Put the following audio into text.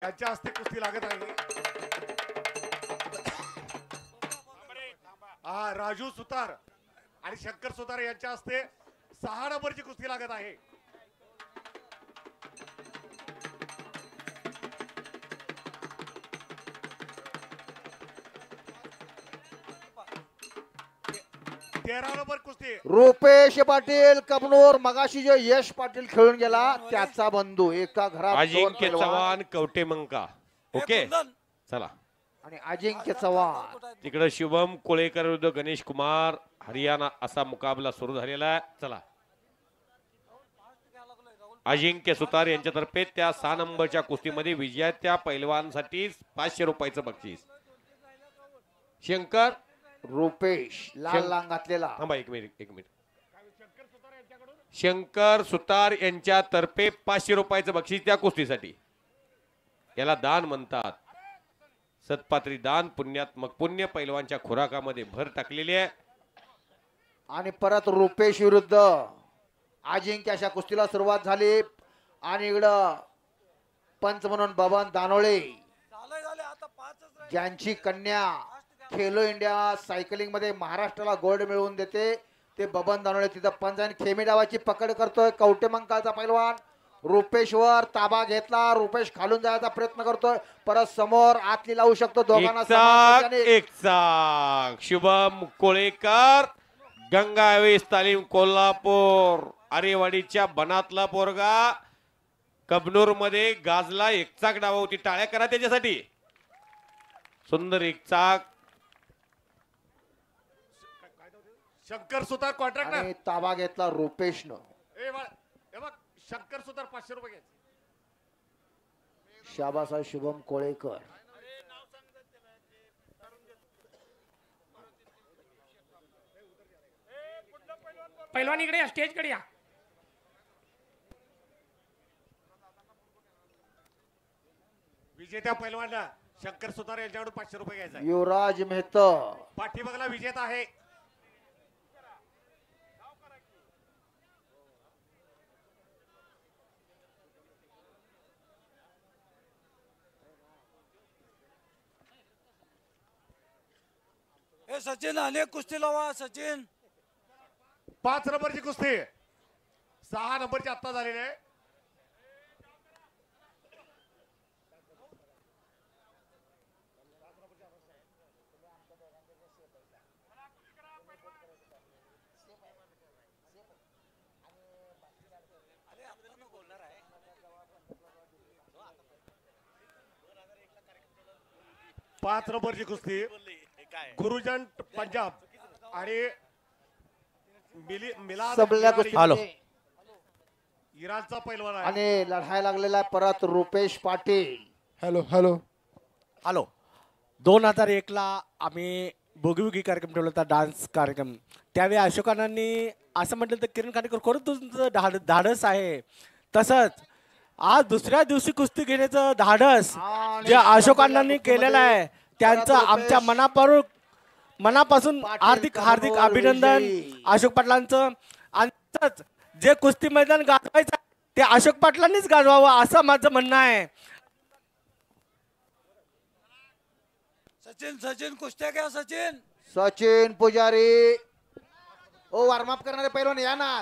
यांच्या हस्ते कुस्ती लागत आहे। हा राजू सुतार आणि शंकर सुतार यांच्या हस्ते 6 नंबरची कुस्ती लागत आहे। नंबर कुस्ती रुपेश पाटील कबनूर मगाशी जो यश पाटील खेळून गेला त्याचा बंधू एका घरात अजिंक्य चव्हाण कवटेमंका ओके चला आणि अजिंक्य चव्हाण तिकडे शुभम कोळेकर विरुद्ध गणेश कुमार हरियाणा असा मुकाबला सुरू झालेला आहे। चला अजिंक्य सुतार यांच्यातर्फे त्या 6 नंबरच्या कुस्तीमध्ये विजेत्या पैलवानसाठी 500 रुपयाचं बक्षीस। शंकर रुपेश लाल लांग घातलेला थांबा एक मिनिट शंकर सुतार यांच्यातर्फे 500 रुपयाचं बक्षीस त्या कुस्तीसाठी। याला दान म्हणतात, सत्पात्री दान, पुण्यात्मक पुण्य पैलवानच्या खुराकामध्ये भर टाकलेली आहे। आणि परत रुपेश विरुद्ध अजिंक्य अशा कुस्तीला सुरुवात झाली आणि इकडं पंच म्हणून बबन दानोळे ज्यांची कन्या खेलो इंडिया सायकलिंग मध्ये महाराष्ट्राला गोल्ड मिळवून देते ते बबन दानोळे तिथं पंच आणि खेमी डावाची पकड करतोय। कवटेमंकाळचा पैलवान रुपेशवर ताबा घेतला, रुपेश खालून जायचा प्रयत्न करतोय, परत समोर आतली लावू शकतो दोघांना एक शुभम कोळेकर गंगावेश तालीम कोल्हापूर आरेवाडीच्या बनातला पोरगा कबनूर मध्ये गाजला। एक चाक डावा होती, टाळ्या करा त्याच्यासाठी। सुंदर एक चाक शंकर सुतार कॉन्ट्रॅक्टर आणि ताबा घेतला रुपेशनं। शंकर सुतार 500 रुपये घ्यायचे। शाबास शुभम कोळेकर पैलवान इकडे या, स्टेज कडे या। विजेत्या पैलवानला शंकर सुतार यांच्याकडून 500 रुपये घ्यायचा। युवराज मेहता पाठीमागला विजेता आहे। सचिन अनेक कुस्ती लावा सचिन। 5 नंबरची कुस्ती 6 नंबरची आत्ता झालेली आहे। पाच नंबरची कुस्ती गुरुजन पंजाब आणि इराणचा पैलवान आहे आणि लढायला लागलेला परत Rupesh Patil. Hello hello hello 2001 ला आम्ही बोगीबोगी कार्यक्रम ठेवला होता, डान्स कार्यक्रम। त्यावेळी अशोकांनी असं म्हटलं तर किरण खांडेकर खरंच तुमचं धाडस आहे। तसंच आज दुसऱ्या दिवशी कुस्ती घेण्याचं धाडस जे अशोकांनी केलेलं आहे त्यांचं आमच्या मनापासून हार्दिक हार्दिक अभिनंदन अशोक पाटलांचं। आणि जे कुस्ती मैदान गाजवायचं ते अशोक पाटलांनीच गाजवावं असं माझं म्हणणं आहे। सचिन सचिन कुस्त्या घ्या सचिन। सचिन पुजारी ओ वॉर्मअप करणारे पैलवान या ना।